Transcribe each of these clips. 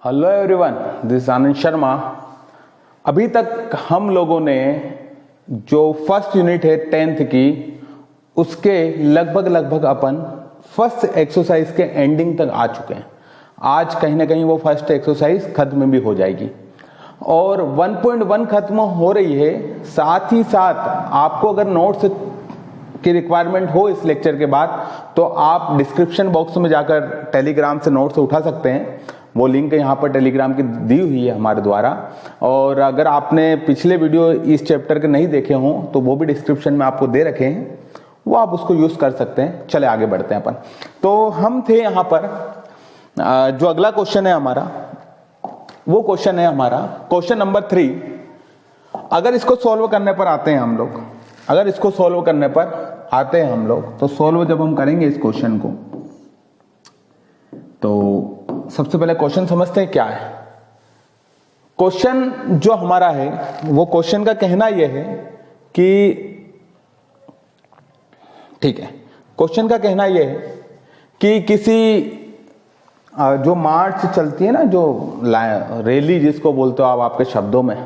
Hello everyone, this Anand Sharma. अभी तक हम लोगों ने जो फर्स्ट यूनिट है 10th की, उसके लगभग अपन फर्स्ट एक्सरसाइज के एंडिंग तक आ चुके हैं। आज कहीं ना कहीं वो फर्स्ट एक्सरसाइज खत्म भी हो जाएगी और 1.1 खत्म हो रही है। साथ ही साथ आपको अगर नोट्स की रिक्वायरमेंट हो इस लेक्चर के बाद तो आप डिस्क्रिप्शन बॉक्स में जाकर टेलीग्राम से नोट्स उठा सकते हैं। वो लिंक यहाँ पर टेलीग्राम की दी हुई है हमारे द्वारा। और अगर आपने पिछले वीडियो इस चैप्टर के नहीं देखे हों तो वो भी डिस्क्रिप्शन में आपको दे रखे हैं, वो आप उसको यूज कर सकते हैं। चले आगे बढ़ते हैं अपन। तो हम थे यहाँ पर, जो अगला क्वेश्चन है हमारा, वो क्वेश्चन है हमारा क्वेश्चन नंबर 3। अगर इसको सॉल्व करने पर आते हैं हम लोग, अगर इसको सॉल्व करने पर आते हैं हम लोग, तो सॉल्व जब हम करेंगे इस क्वेश्चन को, तो सबसे पहले क्वेश्चन समझते हैं क्या है। क्वेश्चन जो हमारा है, वो क्वेश्चन का कहना यह है कि, ठीक है, क्वेश्चन का कहना यह है कि किसी जो मार्च चलती है ना, जो रैली जिसको बोलते हो आप आपके शब्दों में,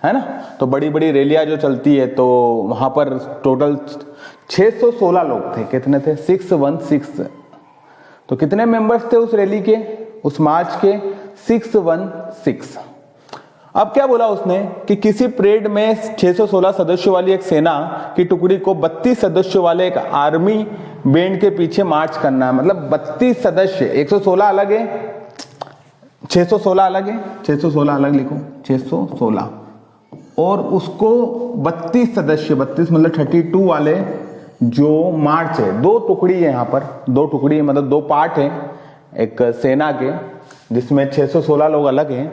है ना, तो बड़ी बड़ी रैलियां जो चलती है, तो वहां पर टोटल 616 लोग थे। कितने थे? 616। तो कितने मेंबर्स थे उस रैली के, उस मार्च के? 616। अब क्या बोला उसने कि किसी परेड में 616 सदस्यों वाली एक सेना की टुकड़ी को 32 सदस्यों वाले एक आर्मी बैंड के पीछे मार्च करना है। मतलब 32 सदस्य, 116 अलग है, 616 अलग है, 616 अलग लिखो, 616, और उसको 32 सदस्य, 32 मतलब 32 वाले जो मार्च है। दो टुकड़ी है यहाँ पर, दो टुकड़ी है, मतलब दो पार्ट है एक सेना के, जिसमें 616 लोग अलग हैं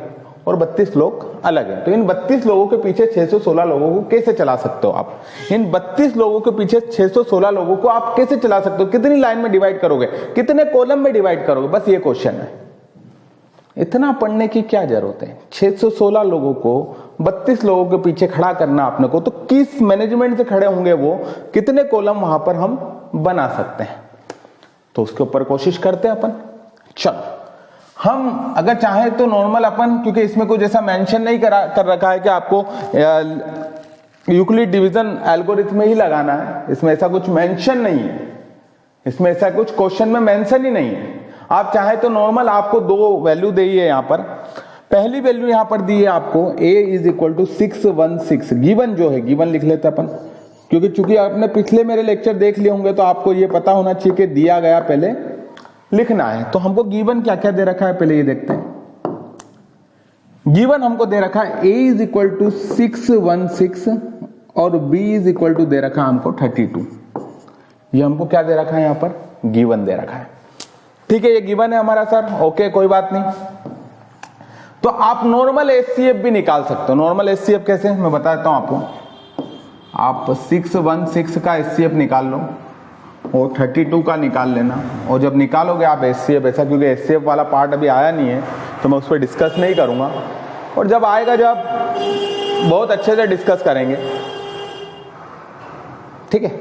और 32 लोग अलग हैं। तो इन 32 लोगों के पीछे 616 लोगों को कैसे चला सकते हो आप? इन 32 लोगों के पीछे 616 लोगों को आप कैसे चला सकते हो? कितनी लाइन में डिवाइड करोगे, कितने कॉलम में डिवाइड करोगे? बस ये क्वेश्चन है। इतना पढ़ने की क्या जरूरत है? 616 लोगों को 32 लोगों के पीछे खड़ा करना आपने को, तो किस मैनेजमेंट से खड़े होंगे वो, कितने कॉलम वहां पर हम बना सकते हैं? तो उसके ऊपर कोशिश करते हैं अपन। चलो, हम अगर चाहे तो नॉर्मल अपन, क्योंकि इसमें कुछ ऐसा मेंशन नहीं कर रखा है कि आपको यूक्लिड डिवीजन एल्गोरिथम में ही लगाना है, इसमें ऐसा कुछ मेंशन नहीं है, इसमें ऐसा कुछ क्वेश्चन में मेंशन ही नहीं है। आप चाहे तो नॉर्मल, आपको दो वैल्यू दी है यहाँ पर। पहली वैल्यू यहाँ पर दी है आपको a = 616। गिवन जो है, गिवन लिख लेते अपन, क्योंकि चूंकि आपने पिछले मेरे लेक्चर देख लिए होंगे तो आपको ये पता होना चाहिए कि दिया गया पहले लिखना है। तो हमको गिवन क्या क्या दे रखा है पहले ये देखते हैं। गिवन हमको दे रखा है a = 616 और b = दे रखा है हमको 32। ये हमको क्या दे रखा है यहाँ पर? गिवन दे रखा है। ठीक है, ये गिवन है हमारा सर, ओके, कोई बात नहीं। तो आप नॉर्मल एचसीएफ भी निकाल सकते हो। नॉर्मल एचसीएफ कैसे, मैं बता देता हूं आपको। आप 616 का एचसीएफ निकाल लो और 32 का निकाल लेना, और जब निकालोगे आप एचसीएफ, ऐसा क्योंकि एचसीएफ वाला पार्ट अभी आया नहीं है तो मैं उस पर डिस्कस नहीं करूंगा, और जब आएगा जब बहुत अच्छे से डिस्कस करेंगे। ठीक है,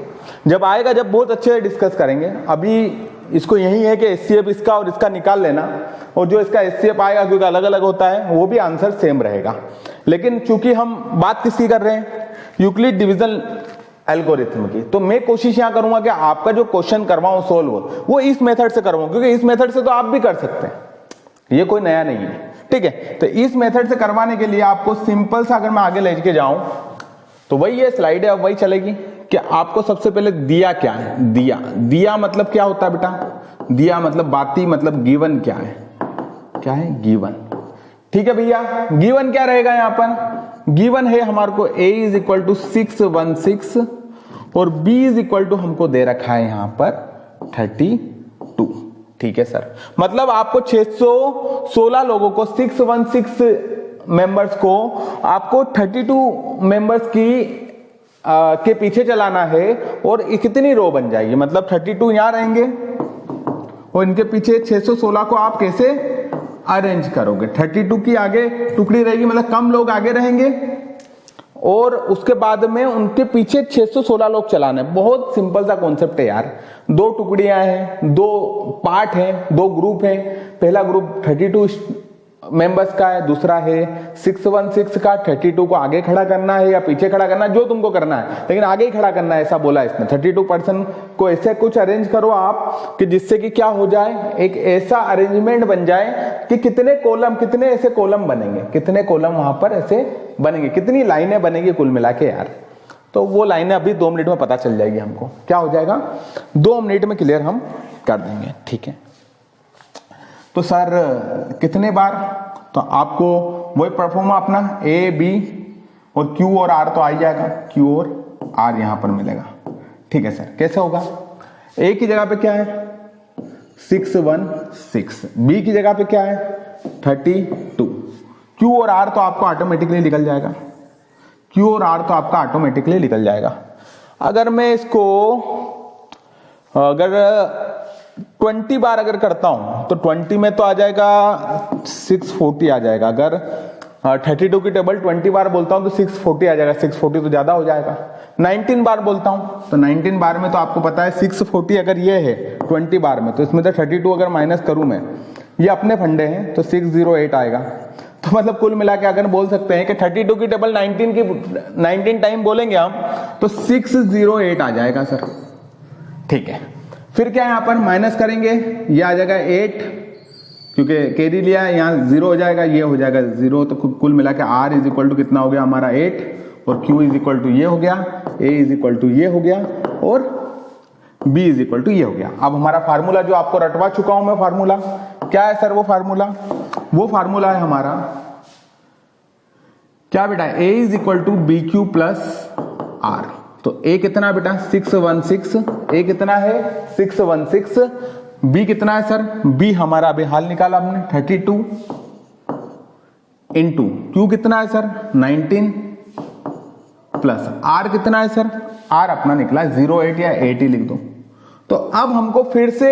जब आएगा जब बहुत अच्छे से डिस्कस करेंगे। अभी इसको यही है कि एचसीएफ इसका और इसका निकाल लेना, और जो इसका एचसीएफ आएगा, क्योंकि अलग अलग होता है, वो भी आंसर सेम रहेगा। लेकिन चूंकि हम बात किसकी कर रहे हैं? यूक्लिड डिवीजन एल्गोरिथम की, तो मैं कोशिश यहां करूंगा कि आपका जो क्वेश्चन करवाऊं सॉल्व, वो इस मेथड से करवाऊं, क्योंकि इस मेथड से तो आप भी कर सकते हैं, ये कोई नया नहीं है। ठीक है, तो इस मेथड से करवाने के लिए आपको सिंपल सा, अगर मैं आगे लेके जाऊं तो वही ये स्लाइड है, अब वही चलेगी कि आपको सबसे पहले दिया क्या है। दिया, दिया मतलब क्या होता है बेटा? दिया मतलब बाती, मतलब गिवन क्या है? क्या है? गिवन। ठीक है भैया, गिवन क्या रहेगा यहाँ पर? गिवन है हमारे को a = 616 और b = हमको दे रखा है यहाँ पर 32। ठीक है सर, मतलब आपको 616 लोगों को, 616 मेंबर्स को आपको 32 मेंबर्स की के पीछे चलाना है, और कितनी रो बन जाएगी? मतलब 32 यहां रहेंगे और इनके पीछे 616 को आप कैसे अरेंज करोगे? 32 की आगे टुकड़ी रहेगी, मतलब कम लोग आगे रहेंगे, और उसके बाद में उनके पीछे 616 लोग चलाने। बहुत सिंपल सा कॉन्सेप्ट है यार। दो टुकड़ियां हैं, दो पार्ट हैं, दो ग्रुप हैं। पहला ग्रुप 32 मेंबर्स का है, दूसरा है 616 का 32 को आगे खड़ा करना है या पीछे खड़ा करना है, जो तुमको करना है, लेकिन आगे ही खड़ा करना है ऐसा बोला इसने। 32% को ऐसे कुछ अरेंज करो आप कि जिससे कि क्या हो जाए, एक ऐसा अरेंजमेंट बन जाए कि कितने कॉलम, कितने ऐसे कॉलम बनेंगे, कितने कॉलम वहां पर ऐसे बनेंगे, कितनी लाइनें बनेगी कुल मिला के यार। तो वो लाइनें अभी 2 मिनट में पता चल जाएगी हमको, क्या हो जाएगा 2 मिनट में क्लियर हम कर देंगे, ठीक है। तो सर कितने बार, तो आपको वही परफॉर्मा अपना ए बी और क्यू और आर तो आ ही जाएगा, क्यू और आर यहां पर मिलेगा, ठीक है सर। कैसे होगा, ए की जगह पे क्या है 616, बी की जगह पे क्या है 32, क्यू और आर तो आपको ऑटोमेटिकली निकल जाएगा, क्यू और आर तो आपका ऑटोमेटिकली निकल जाएगा। अगर मैं इसको अगर 20 बार अगर करता हूं तो 20 में तो आ जाएगा 640 आ जाएगा। अगर 32 की टेबल 20 बार बोलता हूं तो 640 आ जाएगा, 640 तो ज्यादा हो जाएगा। 19 बार बोलता हूं तो 19 बार में तो आपको पता है 640 अगर ये है 20 बार में, तो इसमें तो 32 अगर माइनस करूं मैं, ये अपने फंडे हैं तो 608 आएगा। तो मतलब कुल मिला के अगर बोल सकते हैं कि 32 की टेबल 19 टाइम बोलेंगे हम तो 608 आ जाएगा सर, ठीक है। फिर क्या यहां पर माइनस करेंगे, ये आ जाएगा 8 क्योंकि कैरी लिया है, यहाँ 0 हो जाएगा, ये हो जाएगा 0। तो कुल मिला के R इज इक्वल टू कितना हो गया हमारा 8 और Q इज इक्वल टू ये हो गया, A इज इक्वल टू ये हो गया और B इज इक्वल टू ये हो गया। अब हमारा फार्मूला जो आपको रटवा चुका हूं मैं, फार्मूला क्या है सर, वो फार्मूला है हमारा क्या बेटा, A is equal to B Q plus R. तो A कितना बेटा 616, A कितना है 616, B कितना है सर, B हमारा अभी हाल निकाला हमने 32 इंटू Q कितना है सर 19 प्लस R कितना है सर, R अपना निकला 08 या 80 लिख दो। तो अब हमको फिर से,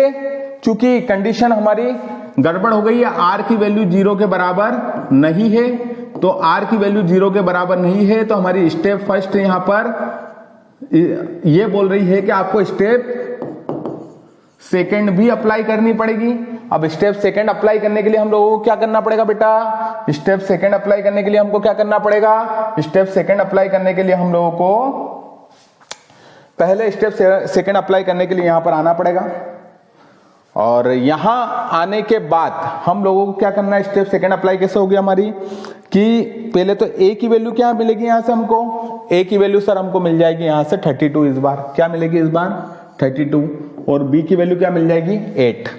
चूंकि कंडीशन हमारी गड़बड़ हो गई है, R की वैल्यू 0 के बराबर नहीं है, तो R की वैल्यू 0 के बराबर नहीं है तो हमारी स्टेप फर्स्ट यहां पर ये बोल रही है कि आपको स्टेप सेकंड भी अप्लाई करनी पड़ेगी। अब स्टेप सेकंड अप्लाई करने के लिए हम लोगों को क्या करना पड़ेगा बेटा, स्टेप सेकंड अप्लाई करने के लिए हमको क्या करना पड़ेगा, स्टेप सेकंड अप्लाई करने के लिए हम लोगों को पहले स्टेप सेकंड अप्लाई करने के लिए यहां पर आना पड़ेगा और यहां आने के बाद हम लोगों को क्या करना है, स्टेप सेकंड अप्लाई कैसे होगी हमारी कि पहले तो A की वैल्यू क्या मिलेगी यहां से हमको, A की वैल्यू सर हमको मिल जाएगी यहां से 32 इस बार, क्या मिलेगी इस बार 32, और B की वैल्यू क्या मिल जाएगी 8।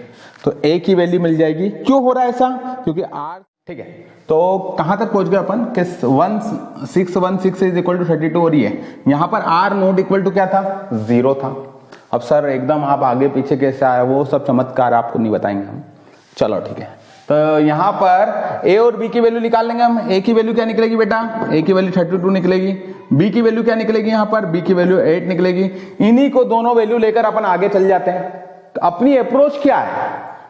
तो A की वैल्यू मिल जाएगी, क्यों हो रहा है ऐसा, क्योंकि R, ठीक है। तो कहां तक पहुंच गए अपन कि 616 इज इक्वल टू 32 और ये यहां पर R नॉट इक्वल टू क्या था 0 था। अब सर एकदम आप आगे पीछे कैसे आए वो सब चमत्कार आपको नहीं बताएंगे हम, चलो ठीक है। तो यहां पर A और B की वैल्यू निकाल लेंगे हम। A की वैल्यू क्या निकलेगी बेटा, A की वैल्यू 32 निकलेगी, B की वैल्यू क्या निकलेगी यहां पर, B की वैल्यू 8 निकलेगी। इन्हीं को दोनों वैल्यू लेकर अपन आगे चल जाते हैं। तो अपनी अप्रोच क्या है,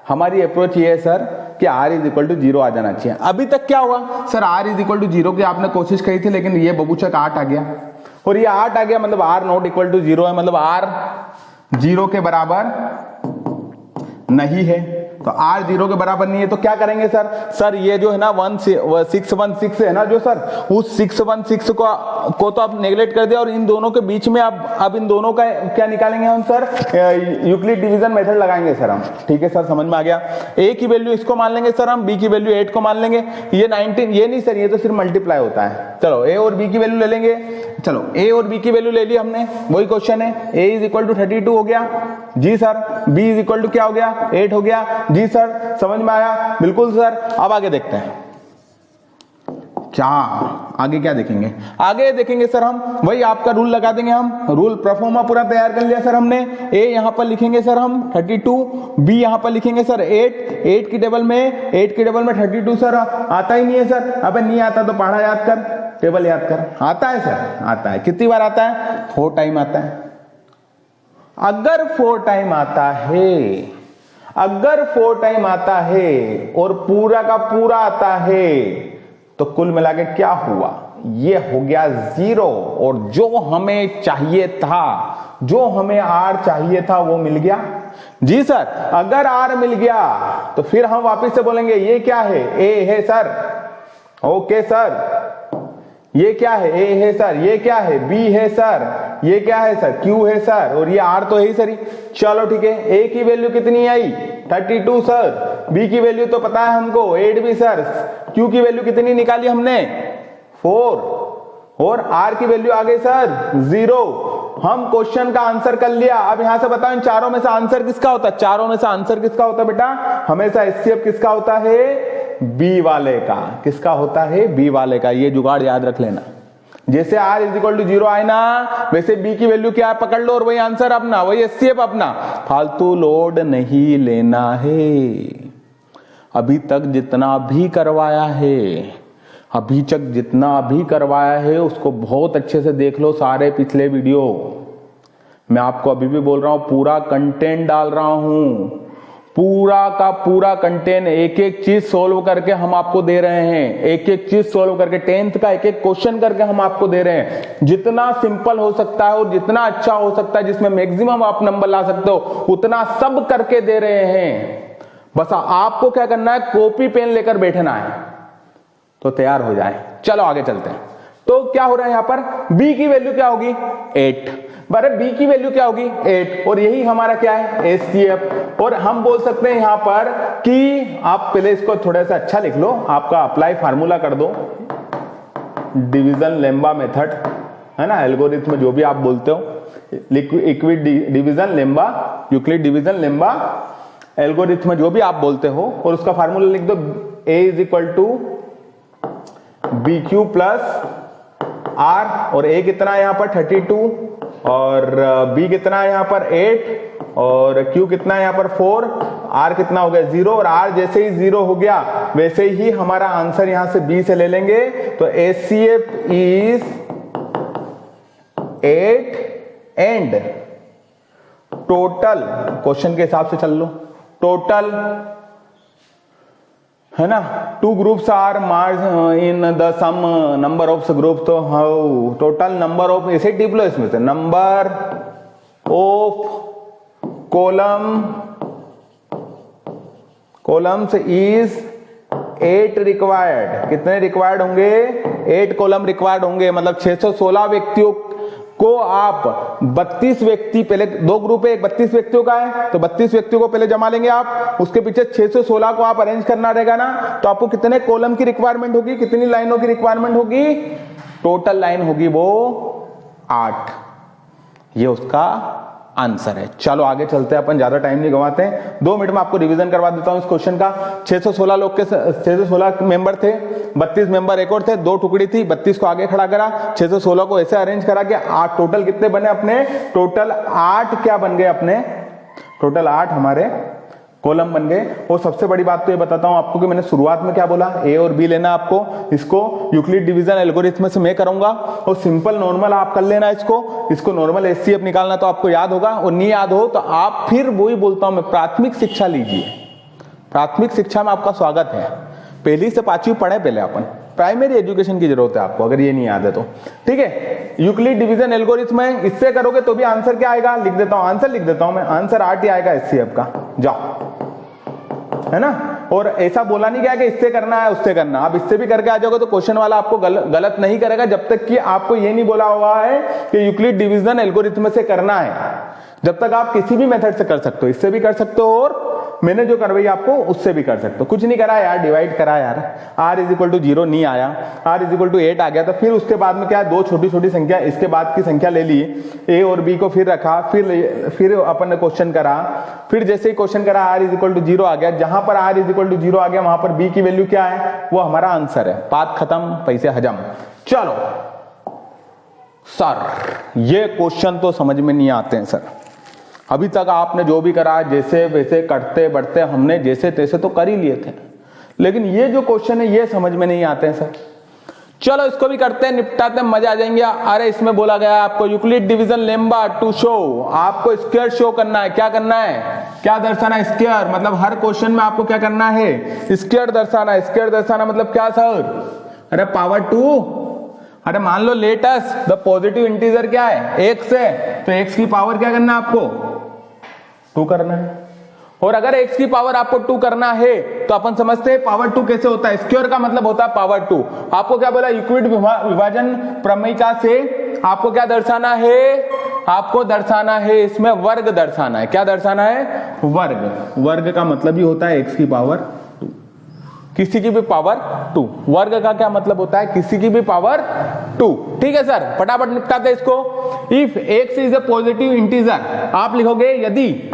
हमारी अप्रोच ये है सर कि R इज इक्वल टू 0 आ जाना चाहिए। अभी तक क्या हुआ sir, R is equal to 0 की आपने कोशिश करी थी, लेकिन ये बबूचक 8 आ गया और ये 8 आ गया, मतलब R नॉट इक्वल टू 0 है, मतलब R 0 के बराबर नहीं है। तो R 0 के बराबर नहीं है तो क्या करेंगे सर, सर ये जो है ना 616 है ना जो सर, उस 616 को तो आप नेगलेक्ट कर दिया और इन दोनों के बीच में अब इन दोनों का क्या निकालेंगे हम सर, यूक्लिड डिवीजन मेथड लगाएंगे सर हम, ठीक है सर समझ में आ गया। A की वैल्यू इसको मान लेंगे सर हम, B की वैल्यू 8 को मान लेंगे, ये 19 ये नहीं सर, ये तो सिर्फ मल्टीप्लाई होता है। चलो A और B की वैल्यू ले लेंगे, चलो A और B की वैल्यू ले ली हमने, वही क्वेश्चन है, A इज इक्वल टू 32 हो गया जी sir, B is equal to क्या हो गया 8 हो गया जी सर, समझ में आया बिल्कुल सर। अब आगे देखते हैं क्या, आगे क्या देखेंगे, आगे देखेंगे सर हम वही आपका रूल लगा देंगे हम, रूल प्रोफॉर्मा पूरा तैयार कर लिया सर हमने। A यहां पर लिखेंगे सर हम 32, B यहां पर लिखेंगे सर 8 की टेबल में 32 सर आता ही नहीं है सर, अबे नहीं आता तो पढ़ा याद कर, टेबल याद कर, आता है सर, आता है, कितनी बार आता है 4 टाइम आता है। अगर 4 टाइम आता है, अगर 4 टाइम आता है और पूरा का पूरा आता है तो कुल मिला के क्या हुआ, ये हो गया 0 और जो हमें चाहिए था, जो हमें R चाहिए था वो मिल गया जी सर, अगर R मिल गया तो फिर हम वापस से बोलेंगे ये क्या है, A है सर। ओके सर, ये क्या है, A है सर। ये क्या है, B है सर। ये क्या है सर, Q है सर। और ये R तो है ही सर। चलो ठीक है, A की वैल्यू कितनी आई, 32 सर। B की वैल्यू तो पता है हमको, 8 भी सर। Q की वैल्यू कितनी निकाली हमने, 4। और R की वैल्यू आ गई सर 0। हम क्वेश्चन का आंसर कर लिया। अब यहां से बताओ इन चारों में से आंसर किसका होता है, चारों में से आंसर किसका होता है बेटा, हमेशा HCF किसका होता है, बी वाले का। किसका होता है, बी वाले का। ये जुगाड़ याद रख लेना। जैसे R = 0 आए ना, वैसे B की वैल्यू क्या है पकड़ लो और वही आंसर अपना, वही HCF अपना। फालतू लोड नहीं लेना है। अभी तक जितना भी करवाया है, अभी तक जितना भी करवाया है उसको बहुत अच्छे से देख लो, सारे पिछले वीडियो। मैं आपको अभी भी बोल रहा हूं, पूरा कंटेंट डाल रहा हूं, पूरा का पूरा कंटेंट, एक एक चीज सोल्व करके हम आपको दे रहे हैं। एक एक चीज सोल्व करके, 10th का एक एक क्वेश्चन करके हम आपको दे रहे हैं। जितना सिंपल हो सकता है और जितना अच्छा हो सकता है, जिसमें मैक्सिमम आप नंबर ला सकते हो, उतना सब करके दे रहे हैं। बस आपको क्या करना है, कॉपी पेन लेकर बैठना है तो तैयार हो जाए। चलो आगे चलते हैं। तो क्या हो रहा है यहां पर, B की वैल्यू क्या होगी, 8। बरे B की वैल्यू क्या होगी, 8। और यही हमारा क्या है, HCF। और हम बोल सकते हैं यहां पर कि आप पहले इसको थोड़ा सा अच्छा लिख लो, आपका अप्लाई फार्मूला कर दो, डिवीजन लेम्बा मेथड है ना, एल्गोरिथम जो भी आप बोलते हो, इक्विड डिवीजन लेम्बा, यूक्लिड डिवीजन लेम्बा एल्गोरिथम जो भी आप बोलते हो, और उसका फार्मूला लिख दो, A = BQ प्लस R। और A कितना है यहां पर 32, और B कितना है यहां पर 8, और Q कितना है यहां पर 4, R कितना हो गया 0। और R जैसे ही 0 हो गया वैसे ही हमारा आंसर यहां से B से ले लेंगे। तो HCF is 8 and total, question के हिसाब से चल लो, टोटल है ना, 2 groups are merge in the sum number of group. तो हाउ टोटल नंबर ऑफ, ऐसे टिप लो इसमें से, number of columns is 8 required. कितने रिक्वायर्ड होंगे, 8 कॉलम रिक्वायर्ड होंगे। मतलब 616 व्यक्तियों को आप 32 व्यक्ति, पहले 2 ग्रुप है, 32 व्यक्तियों का है, तो 32 व्यक्तियों को पहले जमा लेंगे आप, उसके पीछे 616 को आप अरेंज करना रहेगा ना। तो आपको कितने कॉलम की रिक्वायरमेंट होगी, कितनी लाइनों की रिक्वायरमेंट होगी, टोटल लाइन होगी वो 8। ये उसका आंसर है। चलो आगे चलते हैं, अपन ज्यादा टाइम नहीं गंवाते हैं। 2 मिनट में आपको रिवीजन करवा देता हूं इस क्वेश्चन का। 616 लोग के 616 मेंबर थे, 32 मेंबर एक और थे, 2 टुकड़ी थी, 32 को आगे खड़ा करा, 616 को ऐसे अरेंज करा कि 8 टोटल कितने बने अपने, टोटल 8 क्या बन गए अपने, टोटल 8 हमारे कॉलम बन गए। और सबसे बड़ी बात तो ये बताता हूं आपको कि मैंने शुरुआत में क्या बोला, A और B लेना आपको, इसको यूक्लिड डिवीजन एल्गोरिथम से मैं करूंगा, और सिंपल नॉर्मल आप कर लेना इसको नॉर्मल HCF निकालना तो आपको याद होगा, और नहीं याद हो तो आप फिर वही बोलता हूं मैं, प्राथमिक शिक्षा लीजिए। प्राथमिक शिक्षा में आपका स्वागत है। 1ली से 5वीं पढ़े पहले अपन, प्राइमरी एजुकेशन की जरूरत है आपको, अगर ये नहीं याद है तो ठीक है। यूक्लिड डिवीजन एल्गोरिथम है, इससे करोगे तो भी आंसर क्या आएगा, लिख देता हूं, आंसर लिख देता हूं मैं, आंसर 8 ही आएगा HCF का। जाओ, है ना। और ऐसा बोला नहीं गया कि इससे करना है उससे करना, आप इससे भी करके आ जाओगे तो क्वेश्चन वाला आपको गलत नहीं करेगा, जब तक कि आपको ये नहीं बोला हुआ है कि यूक्लिड डिवीजन एल्गोरिथम से करना है। जब तक आप किसी भी मेथड से कर सकते हो, इससे भी कर सकते हो और मैंने जो करवाई आपको उससे भी कर सकते हो। कुछ नहीं करा यार, डिवाइड करा यार, R = 0 नहीं आया, R = 8 आ गया, तो फिर उसके बाद में क्या, 2 छोटी छोटी संख्या इसके बाद की संख्या ले ली, A और B को फिर रखा, फिर अपन ने क्वेश्चन करा, फिर जैसे ही क्वेश्चन करा R = 0 आ गया, जहां पर R = 0 आ गया वहां पर B की वैल्यू क्या है, वो हमारा आंसर है। बात खत्म, पैसे हजम। चलो सर ये क्वेश्चन तो समझ में नहीं आते हैं सर, अभी तक आपने जो भी करा जैसे वैसे करते बढ़ते हमने जैसे तैसे तो कर ही लिए थे, लेकिन ये जो क्वेश्चन है ये समझ में नहीं आते हैं सर। चलो इसको भी करते हैं, निपटाते हैं, मजा आ जाएंगे। अरे इसमें बोला गया है आपको यूक्लिड डिवीजन लेम्बा टू शो, आपको स्क्वायर शो करना है। क्या करना है, क्या दर्शाना है, स्क्वायर। मतलब हर क्वेश्चन में आपको क्या करना है, स्क्वायर दर्शाना है। स्क्वायर दर्शाना मतलब क्या सर, अरे पावर 2। अरे मान लो लेटस द पॉजिटिव इंटीजर क्या है, x है, तो x की पावर क्या करना है आपको, 2 करना है। और अगर x की पावर आपको 2 करना है तो अपन समझते हैं पावर 2 कैसे होता है, स्क्वायर का मतलब होता है पावर 2। आपको क्या बोला, यूक्लिड विभाजन प्रमेयिका से आपको क्या दर्शाना है, आपको दर्शाना है इसमें वर्ग दर्शाना है। क्या दर्शाना है, वर्ग। वर्ग का मतलब ही होता है x की पावर 2, किसी की भी पावर 2। वर्ग का क्या मतलब होता है, किसी की भी पावर 2। ठीक है सर, फटाफट निपटाते हैं इसको। If x is a positive integer, आप लिखोगे यदि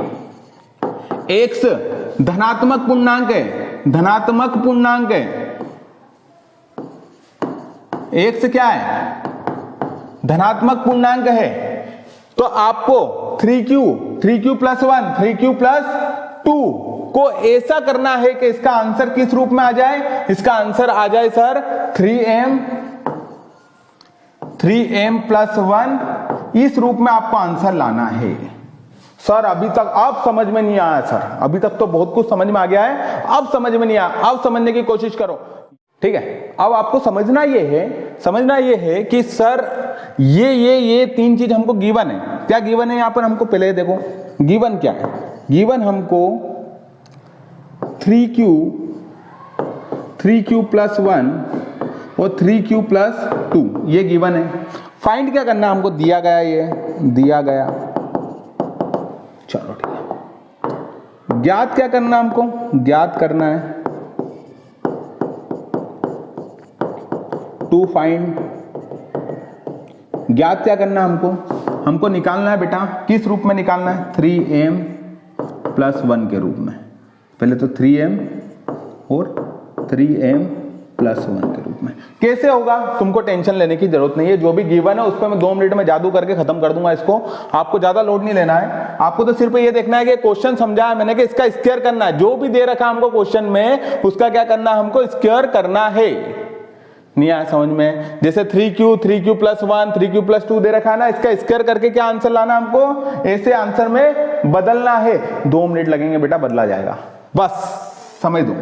x धनात्मक पूर्णांक है, धनात्मक पूर्णांक है, x क्या है, धनात्मक पूर्णांक है, तो आपको 3q प्लस 1, 3q प्लस 2 को ऐसा करना है कि इसका आंसर किस रूप में आ जाए, इसका आंसर आ जाए सर 3m प्लस 1, इस रूप में आपको आंसर लाना है। सर अभी तक आप समझ में नहीं आया सर, अभी तक तो बहुत कुछ समझ में आ गया है, अब समझ में नहीं आया, अब समझने की कोशिश करो। ठीक है, अब आपको समझना ये है कि सर ये 3 चीज हमको गिवन है। क्या गिवन है यहां पर, हमको पहले देखो गिवन क्या है। गिवन हमको 3q प्लस 1 और 3q प्लस 2 ये गिवन है। फाइंड क्या करना हमको, दिया गया, ये दिया गया, चलो ठीक है। ज्ञात क्या करना हमको, ज्ञात करना है टू फाइंड। ज्ञात क्या करना हमको निकालना है बेटा, किस रूप में निकालना है, 3m प्लस 1 के रूप में। पहले तो 3m और 3m प्लस 1 के रूप में। कैसे होगा तुमको टेंशन लेने की जरूरत नहीं है, जो भी गिवन है उस पर मैं 2 मिनट में जादू करके खत्म कर दूंगा इसको। आपको ज्यादा लोड नहीं लेना है, आपको तो सिर्फ ये देखना है कि क्वेश्चन समझा है मैंने कि इसका स्क्वायर करना है। जो भी दे रखा हमको क्वेश्चन में उसका क्या करना है, हमको स्क्वायर करना है। नहीं आया समझ में, जैसे 3q प्लस 1, 3q प्लस 2 दे रखा है ना, इसका स्क्वायर करके क्या आंसर लाना हमको, ऐसे आंसर में बदलना है। 2 मिनट लगेंगे बेटा, बदला जाएगा, बस समझ दो,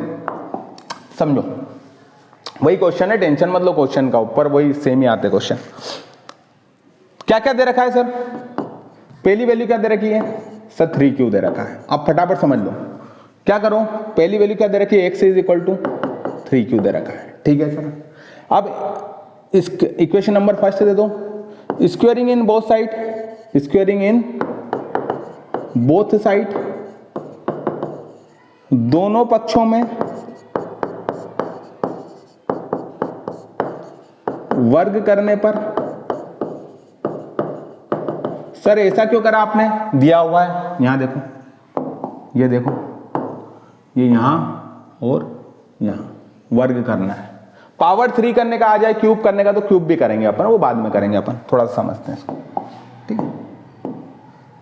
समझो। वही क्वेश्चन है, टेंशन मत लो क्वेश्चन का, ऊपर वही सेम ही आते क्वेश्चन। क्या क्या दे रखा है सर, पहली वैल्यू क्या दे रखी है सर, 3q दे रखा है। अब फटाफट समझ लो, क्या करो, पहली वैल्यू क्या दे रखी है, x is equal to 3q दे रखा है। ठीक है सर, अब इस इक्वेशन नंबर फर्स्ट दे दो, squaring in both side, squaring in both side, दोनों पक्षों में वर्ग करने पर। सर ऐसा क्यों करा आपने, दिया हुआ है यहां देखो, ये देखो, ये यहां और यहां वर्ग करना है। पावर 3 करने का आ जाए, क्यूब करने का तो क्यूब भी करेंगे अपन, वो बाद में करेंगे अपन, थोड़ा सा समझते हैं इसको। ठीक है,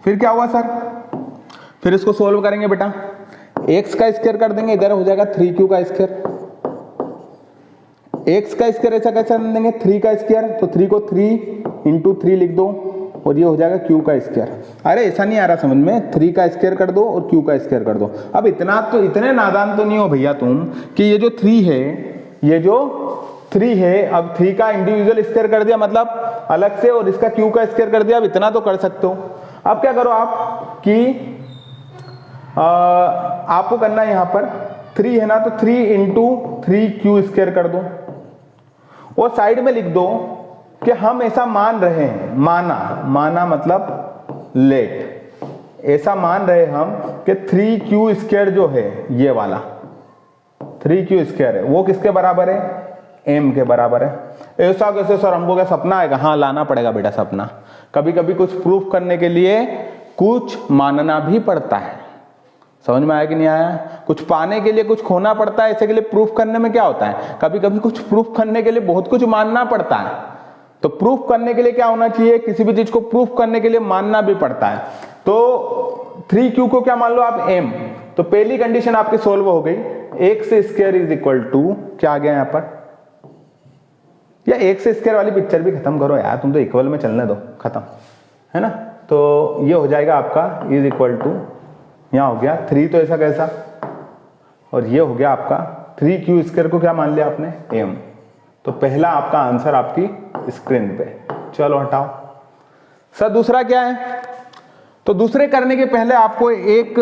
फिर क्या हुआ सर, फिर इसको सोल्व करेंगे बेटा, x का स्क्वायर कर देंगे, इधर हो जाएगा 3q का स्क्वायर। x का स्क्वायर ऐसा कैसे देंगे, 3 का स्क्वायर, तो 3 को 3 इंटू 3 लिख दो और ये हो जाएगा q का स्क्वायर। अरे ऐसा नहीं आ रहा समझ में, 3 का स्क्वायर कर दो और q का स्क्वायर कर दो। अब इतने नादान तो नहीं हो भैया तुम कि ये जो 3 है, ये जो 3 है, अब 3 का इंडिविजुअल स्क्वायर कर दिया मतलब अलग से, और इसका q का स्क्वायर कर दिया, अब इतना तो कर सकते हो। अब क्या करो आप कि आपको करना है यहां पर 3 है ना, तो 3 इंटू 3q स्क्वायर कर दो और साइड में लिख दो कि हम ऐसा मान रहे हैं, माना मतलब लेट, ऐसा मान रहे हम कि 3q स्क्वायर जो है, ये वाला 3q स्क्वायर है, वो किसके बराबर है, m के बराबर है। ऐसा कैसे सर, हमको क्या सपना आएगा, हाँ लाना पड़ेगा बेटा सपना। कभी कभी कुछ प्रूफ करने के लिए कुछ मानना भी पड़ता है, समझ में आया कि नहीं आया, कुछ पाने के लिए कुछ खोना पड़ता है। ऐसे के लिए प्रूफ करने में क्या होता है, कभी कभी कुछ प्रूफ करने के लिए बहुत कुछ मानना पड़ता है। तो प्रूफ करने के लिए क्या होना चाहिए, किसी भी चीज को प्रूफ करने के लिए मानना भी पड़ता है। तो 3q को क्या मान लो आप, m। तो पहली कंडीशन आपकी सोल्व हो गई, x square is equal to क्या आ गया यहां पर, या x स्क्वायर वाली पिक्चर भी खत्म करो यार, तुम तो इक्वल में चलने दो, खत्म है ना। तो ये हो जाएगा आपका इज इक्वल टू, यहां हो गया 3 तो ऐसा कैसा, और ये हो गया आपका 3q स्क्वायर को क्या मान लिया आपने, m। तो पहला आपका आंसर आपकी स्क्रीन पे। चलो हटाओ सर, दूसरा क्या है, तो दूसरे करने के पहले आपको एक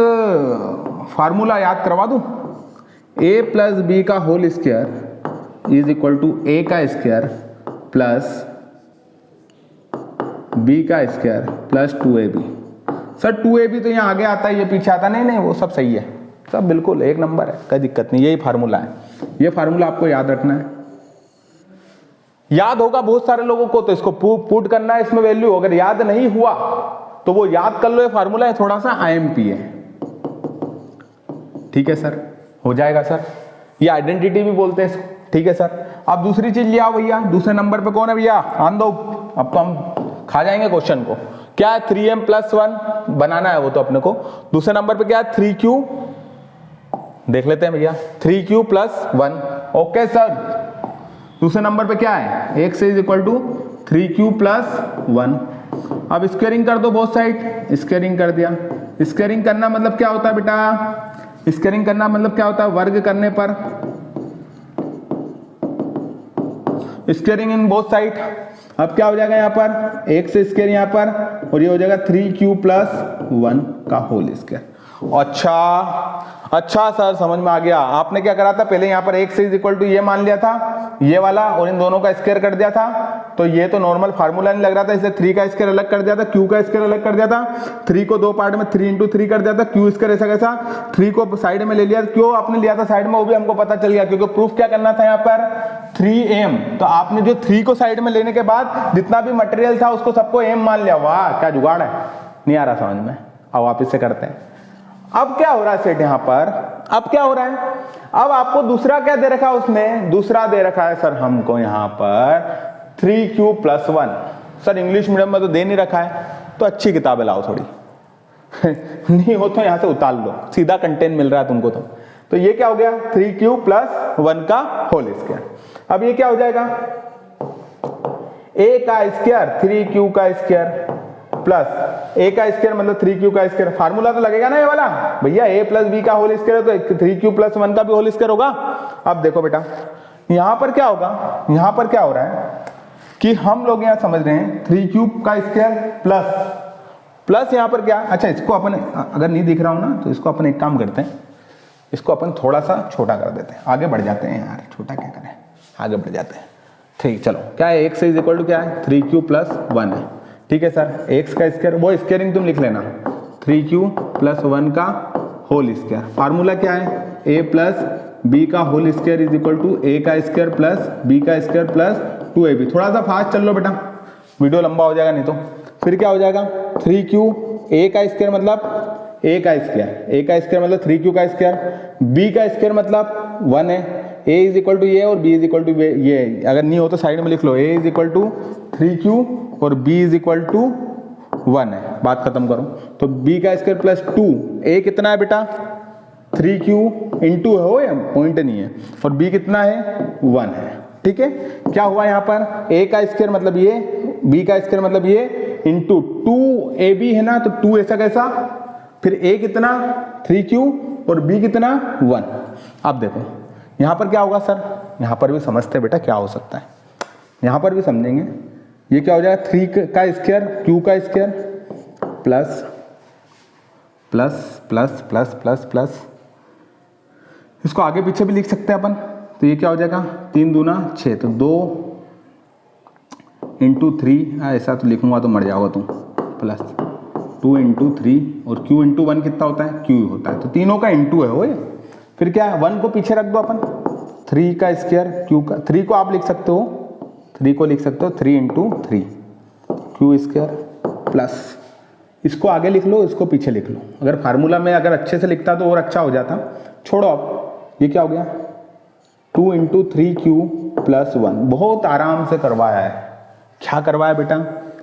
फार्मूला याद करवा दूं, a प्लस बी का whole square is equal to a का स्क्वायर प्लस b का square plus 2ab। Sir 2ab तो यहाँ आगे आता है, ये पीछे आता, नहीं नहीं वो सब सही है, सब बिल्कुल एक नंबर है, कोई दिक्कत नहीं, यही फार्मूला है। ये फार्मूला आपको याद रखना है, याद होगा बहुत सारे लोगों को, तो इसको पुट करना है इसमें वैल्यू। अगर याद नहीं हुआ तो वो याद कर लो, ये फार्मूला है थोड़ा सा IMP है, ठीक है सर, हो जाएगा सर। ये आइडेंटिटी भी बोलते हैं इसको, ठीक है सर। अब दूसरी चीज ले आओ भैया, दूसरे नंबर पे कौन है भैया, आन दो, अब तो हम खा जाएंगे क्वेश्चन को। क्या है 3m + 1 बनाना है वो तो अपने को। दूसरे नंबर पे क्या है 3q, देख लेते हैं भैया, 3q + 1, ओके सर। दूसरे नंबर पे क्या है x is equal to 3q + 1। अब स्क्वायरिंग कर दो बोथ साइड, स्क्वायरिंग कर दिया। स्क्वायरिंग करना मतलब क्या होता है बेटा, स्क्वायरिंग करना मतलब क्या होता है, वर्ग करने पर, स्क्वायरिंग इन बोथ साइड। अब क्या हो जाएगा यहाँ पर x स्क्वायर यहाँ पर, और ये हो जाएगा 3q + 1 का होल स्क्वायर। अच्छा सर समझ में आ गया। आपने क्या करा था, पहले यहाँ पर x इज इक्वल टू ये मान लिया था, ये वाला, और इन दोनों का स्क्वायर कर दिया था। तो ये तो नॉर्मल फार्मूला नहीं लग रहा था, इसलिए 3 का स्क्वायर अलग कर दिया था, q का स्क्वायर अलग कर दिया था, 3 को दो पार्ट में 3 × 3 कर दिया था, q स्क्वायर ऐसा कैसा, 3 को साइड में ले लिया। क्यों आपने लिया था साइड में वो भी हमको पता चल गया, क्योंकि प्रूफ क्या करना था यहाँ पर 3m। तो आपने जो 3 को साइड में लेने के बाद जितना भी मटेरियल था उसको सबको m मान लिया। वाह क्या जुगाड़ है, नहीं आ रहा समझ में, अब वापिस से करते हैं। अब क्या हो रहा है सेठ यहाँ पर, अब क्या हो रहा है, अब आपको दूसरा क्या दे रखा है उसने, दूसरा दे रखा है सर हमको यहाँ पर 3q + 1। सर इंग्लिश मीडियम में तो दे नहीं रखा है, तो अच्छी किताबें लाओ थोड़ी नहीं हो तो यहाँ से उतार लो, सीधा कंटेंट मिल रहा है तुमको। तो ये क्या हो गया 3q + 1 का होल स्क्वायर। अब ये क्या हो जाएगा a का स्क्वायर 3q का स्क्वायर प्लस a का स्क्वायर मतलब 3q का स्क्वायर। फार्मूला तो लगेगा ना ये वाला भैया, a + b का होल स्क्वायर है तो 3q + 1 का भी होल स्क्वायर होगा। अब देखो बेटा यहां पर क्या होगा, यहां पर क्या हो रहा है कि हम लोग यहां समझ रहे हैं 3q का स्क्वायर प्लस यहां पर क्या, अच्छा इसको अपन अगर नहीं दिख रहा हूं ना तो इसको अपन एक काम करते हैं, इसको अपन थोड़ा सा छोटा कर देते हैं, आगे बढ़ जाते हैं यार, छोटा क्या करें, आगे बढ़ जाते हैं। ठीक चलो, क्या है x इज इक्वल टू क्या है 3q + 1 है, ठीक है सर। x का स्क्वायर, वो स्क्वायरिंग तुम लिख लेना, 3q + 1 का होल स्क्वायर। फार्मूला क्या है a + b का whole square is equal to a का स्क्वायर प्लस b का स्क्वायर प्लस 2ab। थोड़ा सा फास्ट चल लो बेटा, वीडियो लंबा हो जाएगा नहीं तो। फिर क्या हो जाएगा 3q, a का स्क्वायर मतलब a का स्क्वायर मतलब 3q का स्क्वायर, b का स्क्वायर मतलब 1 है, a इज इक्वल टू ये और b इज इक्वल टू ये, अगर नहीं हो तो साइड में लिख लो, a is equal to 3q और b इज इक्वल टू 1 है, बात खत्म करो। तो b का स्क्वायर प्लस 2, a कितना है बेटा 3q इंटू हो या पॉइंट नहीं है, और b कितना है 1 है, ठीक है। क्या हुआ यहाँ पर a का स्क्वायर मतलब ये, b का स्क्वायर मतलब ये, इंटू 2ab है ना, तो 2 ऐसा कैसा, फिर a कितना 3q और b कितना 1। अब देखो यहाँ पर क्या होगा सर, यहाँ पर भी समझते हैं बेटा क्या हो सकता है, यहाँ पर भी समझेंगे। ये क्या हो जाएगा 3 का स्क्वायर q का square plus plus plus plus plus plus, इसको आगे पीछे भी लिख सकते हैं अपन। तो ये क्या हो जाएगा 3 दूना 6, तो 2 इंटू 3, ऐसा तो लिखूंगा तो मर जाओगा तुम, प्लस 2 इंटू 3 और q इंटू 1 कितना होता है q होता है, तो तीनों का इंटू है वो ये। फिर क्या है 1 को पीछे रख दो अपन, 3 का स्क्वायर q का, 3 को आप लिख सकते हो, 3 को लिख सकते हो 3 इंटू 3 q स्क्वायर प्लस, इसको आगे लिख लो, इसको पीछे लिख लो। अगर फार्मूला में अगर अच्छे से लिखता तो और अच्छा हो जाता, छोड़ो अब। ये क्या हो गया 2 इंटू 3q + 1, बहुत आराम से करवाया है। क्या करवाया बेटा,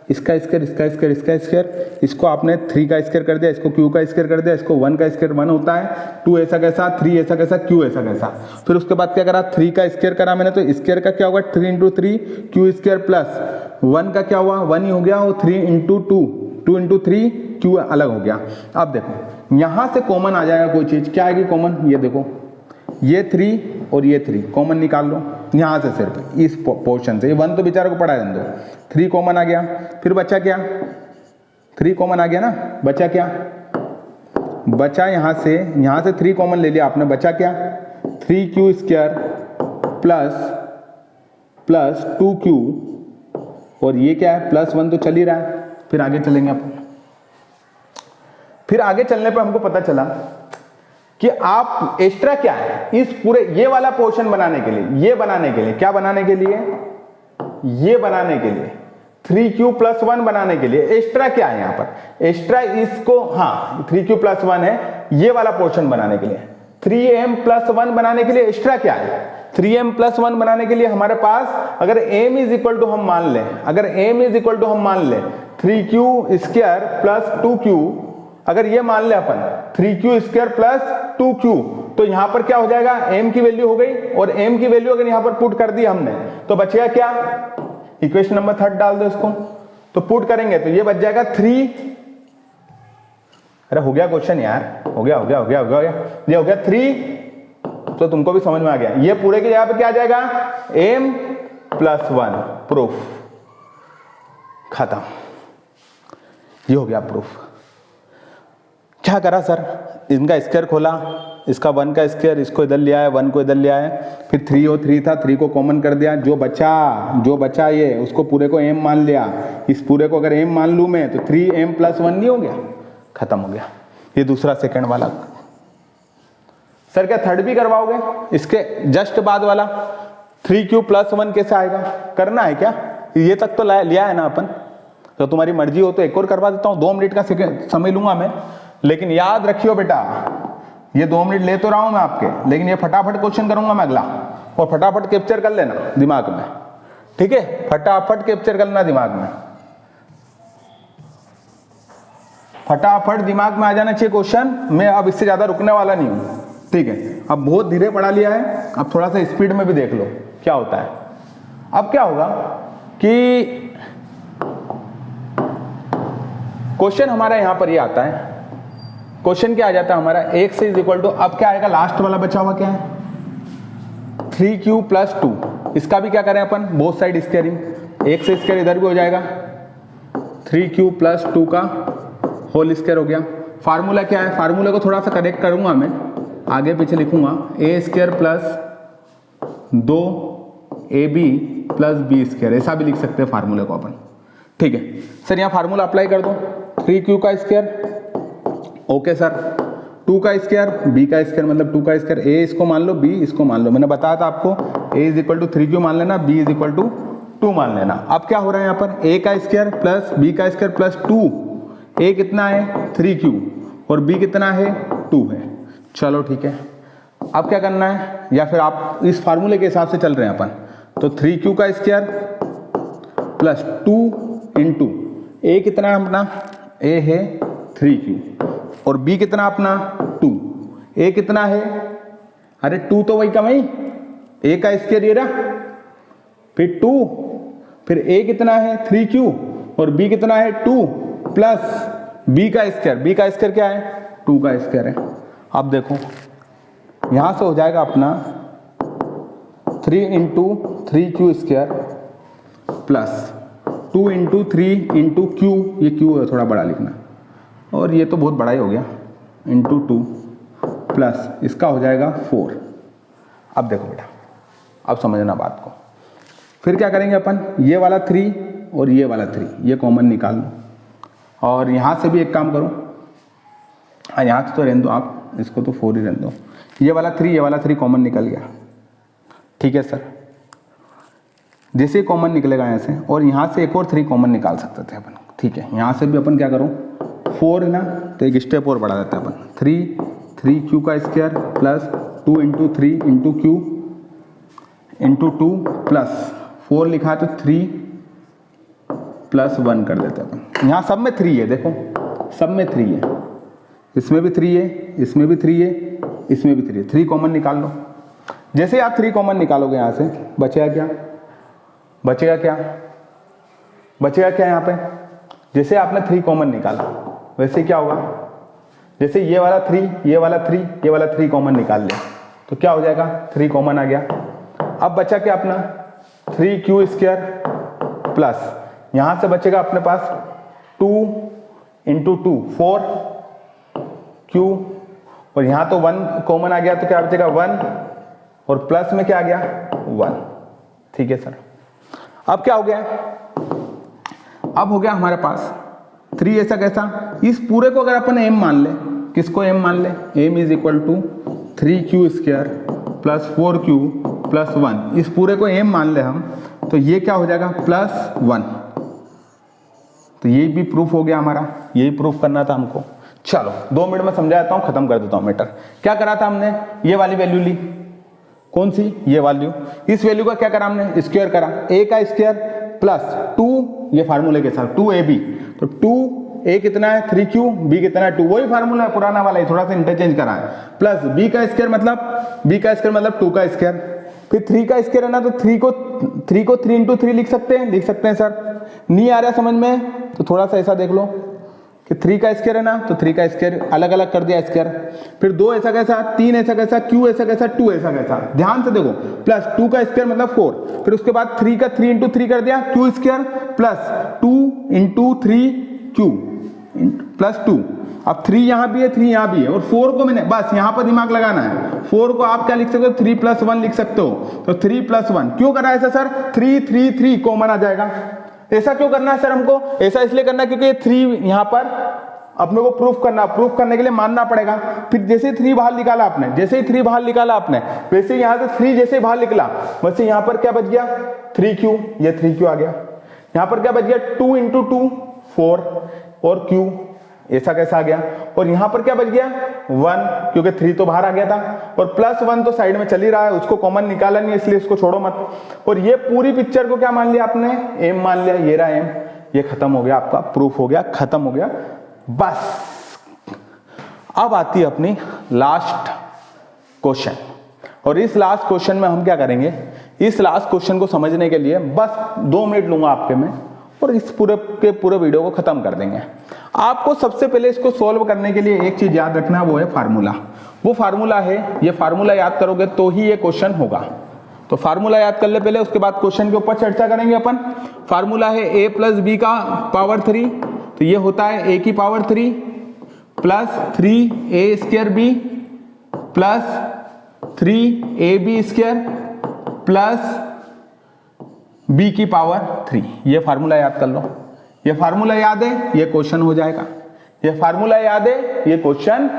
इसका स्क्वायर इसका स्क्वायर इसका स्क्वायर, इसको आपने 3 का स्क्वायर कर दिया, इसको q का स्क्वायर कर दिया, इसको 1 का स्क्वायर 1 होता है, 2 ऐसा कैसा 3 ऐसा कैसा q ऐसा कैसा। फिर उसके बाद क्या करा 3 का स्क्वायर करा मैंने, तो स्क्वायर का क्या होगा 3 इंटू 3 q स्क्वायर प्लस 1 का क्या हुआ 1 ही हो गया, वो 3 इंटू 2 इंटू 3 q अलग हो गया। अब देखो यहां से कॉमन आ जाएगा कोई चीज, क्या आएगी कॉमन, ये देखो ये 3 और ये 3 कॉमन निकाल लो यहां से, सिर्फ इस पोर्शन से। ये 1 तो बेचारे को पढ़ा रहने दो, 3 कॉमन आ गया। फिर बचा क्या 3 कॉमन आ गया ना, बचा क्या, बचा यहाँ से 3 कॉमन ले लिया आपने, बचा क्या 3q स्क्वायर प्लस 2q, और ये क्या है +1 तो चल ही रहा है। फिर आगे चलेंगे अपन, फिर आगे चलने पर हमको पता चला कि आप एक्स्ट्रा क्या है इस पूरे ये वाला पोर्शन बनाने के लिए, ये बनाने के लिए, क्या बनाने के लिए, ये बनाने के लिए 3q + 1 बनाने के लिए एक्स्ट्रा क्या है यहाँ पर, एक्स्ट्रा इसको, हाँ 3q + 1 है ये वाला पोर्शन बनाने के लिए। 3m + 1 बनाने के लिए एक्स्ट्रा क्या है, 3m + 1 बनाने के लिए हमारे पास अगर m = हम मान लें, अगर m = हम मान लें 3q स्क्वायर + 2q, अगर ये मान ले अपन 3q स्क्वायर + 2q, तो यहां पर क्या हो जाएगा, m की वैल्यू हो गई, और m की वैल्यू अगर यहां पर पुट कर दी हमने तो बचेगा क्या, इक्वेशन नंबर 3 डाल दो इसको, तो पुट करेंगे तो ये बच जाएगा 3, अरे हो गया क्वेश्चन यार, हो गया ये हो गया 3, तो तुमको भी समझ में आ गया। ये पूरे के जगह पे क्या आ जाएगा, m + 1, प्रूफ खत्म, ये हो गया प्रूफ। क्या करा सर, इनका स्क्वायर खोला, इसका 1 का स्क्वायर, इसको इधर ले आया, 1 को इधर ले आया, फिर 3 और 3 था, 3 को कॉमन कर दिया, जो बचा ये उसको पूरे को m मान लिया, इस पूरे को अगर m मान लूं मैं तो 3m + 1 नहीं हो गया, खत्म हो गया। ये दूसरा सेकंड वाला। सर क्या थर्ड भी करवाओगे, इसके जस्ट बाद वाला 3q + 1 कैसे आएगा, करना है क्या, ये तक तो लिया है ना अपन, तो तुम्हारी मर्जी हो तो एक और करवा देता हूं, 2 मिनट का समय लूंगा मैं, लेकिन याद रखियो बेटा ये 2 मिनट ले तो रहा हूं मैं आपके, लेकिन ये फटाफट क्वेश्चन करूंगा मैं अगला, और फटाफट कैप्चर कर लेना दिमाग में, ठीक है, फटाफट कैप्चर करना दिमाग में, फटाफट दिमाग में आ जाना चाहिए क्वेश्चन। मैं अब इससे ज्यादा रुकने वाला नहीं हूं, ठीक है। अब बहुत धीरे पढ़ा लिया है, अब थोड़ा सा स्पीड में भी देख लो क्या होता है। अब क्या होगा कि क्वेश्चन हमारा यहां पर ये आता है, क्वेश्चन क्या आ जाता है हमारा, x = अब क्या आएगा, लास्ट वाला बचा हुआ क्या है 3q + 2, इसका भी क्या करें अपन, both side squaring, x square इधर भी हो जाएगा, 3q + 2 का होल स्क्वायर हो गया। फार्मूला क्या है, फार्मूला को थोड़ा सा करेक्ट करूंगा मैं, आगे पीछे लिखूंगा, a² + 2ab + b², ऐसा भी लिख सकते हैं फार्मूले को अपन, ठीक है। सर यहाँ फार्मूला अप्लाई कर दो, 3q का स्क्वायर, ओके सर, 2 का स्क्वायर, b का स्क्वायर मतलब 2 का स्क्वायर, a इसको मान लो, b इसको मान लो, मैंने बताया था आपको a = 3q मान लेना, b = 2 मान लेना। अब क्या हो रहा है यहाँ पर, a का स्क्वायर प्लस b का स्क्वायर प्लस 2, a कितना है 3q और b कितना है 2 है, चलो ठीक है। अब क्या करना है, या फिर आप इस फार्मूले के हिसाब से चल रहे हैं अपन, तो 3q का स्क्वायर प्लस 2 इंटू a कितना है अपना, a है 3q और b कितना अपना 2, a कितना है, अरे 2 तो वही कम है, a का स्क्वायर ये रहा, फिर 2, फिर a कितना है 3q और b कितना है 2 प्लस b का स्क्वायर क्या है 2 का स्क्वायर है। अब देखो यहां से हो जाएगा अपना 3 into 3q square plus 2 into 3 into q, ये q है थोड़ा बड़ा लिखना, और ये तो बहुत बड़ा ही हो गया, इंटू 2 प्लस इसका हो जाएगा 4। अब देखो बेटा, अब समझना बात को, फिर क्या करेंगे अपन, ये वाला 3 और ये वाला 3 ये कॉमन निकाल लो, और यहाँ से भी एक काम करो, यहाँ से तो रहने दो आप, इसको तो 4 ही रहने दो, ये वाला 3 कॉमन निकल गया, ठीक है सर। जैसे कॉमन निकलेगा यहाँ से, और यहाँ से एक और 3 कॉमन निकाल सकते थे अपन, ठीक है। यहाँ से भी अपन क्या करो, 4 है ना, तो एक स्टेप और बढ़ा देते हैं अपन, 3q का square plus 2 into 3 into q into 2 plus 4 लिखा है तो 3 प्लस 1 कर देते हैं अपन। यहाँ सब में 3 है, देखो सब में 3 है, इसमें भी 3 है, इसमें भी 3 है, इसमें भी 3 है, 3 कॉमन निकाल लो। जैसे आप 3 कॉमन निकालोगे यहाँ से बचेगा क्या, बचेगा क्या यहाँ पे, जैसे आपने 3 कॉमन निकाला वैसे क्या होगा, जैसे ये वाला 3 ये वाला 3 ये वाला 3 कॉमन निकाल लिया तो क्या हो जाएगा, 3 कॉमन आ गया। अब बचा क्या अपना 3q स्क्वायर प्लस यहाँ से बचेगा अपने पास 2 इंटू 2 4 Q, और यहां तो 1 कॉमन आ गया तो क्या बचेगा 1, और प्लस में क्या आ गया 1। ठीक है सर, अब क्या हो गया, अब हो गया हमारे पास 3 ऐसा कैसा, इस पूरे को अगर अपन m मान ले, किसको m मान ले, m is equal to 3Q square plus 4Q plus 1, इस पूरे को m मान ले हम, तो ये क्या हो जाएगा प्लस 1। तो ये भी प्रूफ हो गया हमारा, यही प्रूफ करना था हमको। चलो 2 मिनट में समझा देता हूँ, खत्म कर देता हूँ मैटर। क्या करा था हमने, ये वाली वैल्यू ली, कौन सी, ये वैल्यू, इस वैल्यू का क्या करा हमने, स्क्वायर करा, a का स्क्वायर प्लस 2, ये फार्मूले के साथ 2ab, तो 2a कितना है 3q, b कितना है 2, वही फार्मूला है पुराना वाला ही, थोड़ा सा इंटरचेंज करा है, प्लस b का स्क्वायर मतलब 2 का स्क्वायर, फिर 3 का स्क्वायर है ना, तो 3 को 3 इंटू 3 लिख सकते हैं सर। नहीं आ रहा समझ में तो थोड़ा सा ऐसा देख लो कि 3 का स्क्वायर है ना, तो 3 का स्क्वायर अलग अलग कर दिया स्क्वायर, फिर 2 ऐसा कैसा, 3 ऐसा कैसा, q ऐसा कैसा, 2 ऐसा कैसा, ध्यान से देखो, प्लस 2 का स्क्वायर मतलब 4, फिर उसके बाद 3 का 3 इंटू 3 कर दिया q square plus 2 into 3 q plus 2, अब 3 यहां भी है 3 यहां भी है, और 4 को मैंने बस यहां पर दिमाग लगाना है, 4 को आप क्या लिख सकते हो 3 प्लस 1 लिख सकते हो, तो 3 प्लस 1 क्यों करा ऐसा सर, 3 कॉमन आ जाएगा। ऐसा क्यों करना है सर हमको, ऐसा इसलिए करना है क्योंकि ये 3 यहां पर अपने को प्रूफ करने के लिए मानना पड़ेगा। फिर जैसे 3 बाहर निकाला आपने, वैसे यहां से 3 जैसे बाहर निकला, वैसे यहां पर क्या बच गया 3q, ये 3q आ गया, यहां पर क्या बच गया 2 इंटू 2 4, और q ऐसा कैसा आ गया, और यहां पर क्या बच गया 1, क्योंकि 3 तो बाहर आ गया था, और प्लस 1 तो साइड में चल ही रहा है, उसको कॉमन निकाला नहीं इसलिए उसको छोड़ो मत, और ये पूरी पिक्चर को क्या मान लिया आपने, m मान लिया, ये रहा m, ये खत्म हो गया आपका, प्रूफ हो गया, खत्म हो गया बस। अब आती है अपनी लास्ट क्वेश्चन, और इस लास्ट क्वेश्चन में हम क्या करेंगे, इस लास्ट क्वेश्चन को समझने के लिए बस 2 मिनट लूंगा आपके में, और इस पूरे वीडियो को खत्म कर देंगे। आपको सबसे पहले इसको सॉल्व करने के लिए एक चीज याद रखना, वो है फार्मूला। वो फार्मूला है, ये फार्मूला याद करोगे तो ही ये क्वेश्चन होगा। तो फार्मूला याद कर ले पहले, उसके बाद क्वेश्चन के ऊपर चर्चा करेंगे अपन। फार्मूला है a प्लस बी का पावर 3, तो ये होता है a की power 3 plus 3a square b plus 3ab square plus b की पावर 3। ये फार्मूला याद कर लो, ये फार्मूला याद है, ये क्वेश्चन हो जाएगा, ये फार्मूला याद है, ये क्वेश्चन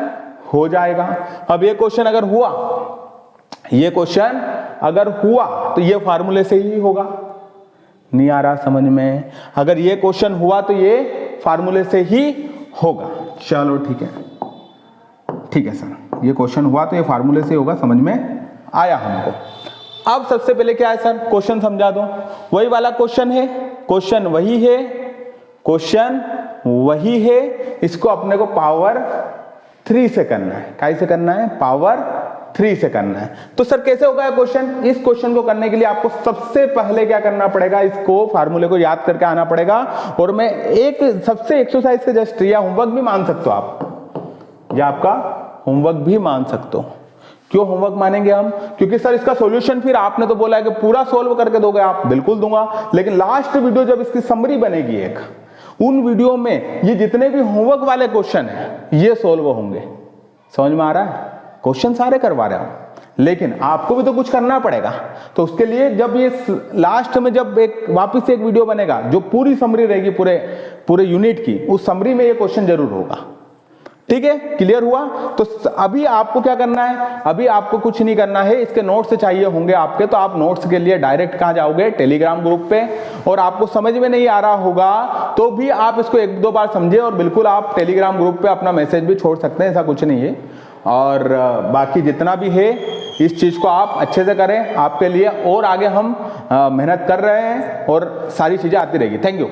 हो जाएगा। अब ये क्वेश्चन अगर हुआ, ये क्वेश्चन अगर हुआ तो ये फार्मूले से ही होगा। नहीं आ रहा समझ में, अगर ये क्वेश्चन हुआ तो ये फार्मूले से ही होगा। चलो ठीक है सर, ये क्वेश्चन हुआ तो ये फार्मूले से होगा, समझ में आया हमको। अब सबसे पहले क्या है सर, क्वेश्चन समझा दो, वही वाला क्वेश्चन है, क्वेश्चन वही है, इसको अपने को पावर 3 से करना है। कैसे करना है, पावर 3 से करना है। तो सर कैसे होगा क्वेश्चन, इस क्वेश्चन को करने के लिए आपको सबसे पहले क्या करना पड़ेगा, इसको फार्मूले को याद करके आना पड़ेगा। और मैं एक सबसे एक्सरसाइज के जस्ट या होमवर्क भी मान सकते हो आप, या आपका होमवर्क भी मान सकते हो। क्यों होमवर्क मानेंगे हम, क्योंकि सर इसका सॉल्यूशन फिर आपने तो बोला है कि पूरा सोल्व करके दोगे आप, बिल्कुल दूंगा, लेकिन लास्ट वीडियो जब इसकी समरी बनेगी एक, उन वीडियो में ये जितने भी होमवर्क वाले क्वेश्चन है ये सोल्व होंगे। समझ में आ रहा है, क्वेश्चन सारे करवा रहे हो, लेकिन आपको भी तो कुछ करना पड़ेगा। तो उसके लिए जब ये लास्ट में जब एक वापस एक वीडियो बनेगा जो पूरी समरी रहेगी पूरे यूनिट की, उस समरी में ये क्वेश्चन जरूर होगा। ठीक है, क्लियर हुआ। तो अभी आपको क्या करना है, अभी आपको कुछ नहीं करना है, इसके नोट्स चाहिए होंगे आपके, तो आप नोट्स के लिए डायरेक्ट कहां जाओगे, टेलीग्राम ग्रुप पे। और आपको समझ में नहीं आ रहा होगा तो भी आप इसको 1-2 बार समझे, और बिल्कुल आप टेलीग्राम ग्रुप पे अपना मैसेज भी छोड़ सकते हैं, ऐसा कुछ नहीं है। और बाकी जितना भी है इस चीज को आप अच्छे से करें, आपके लिए और आगे हम मेहनत कर रहे हैं और सारी चीजें आती रहेगी। Thank you.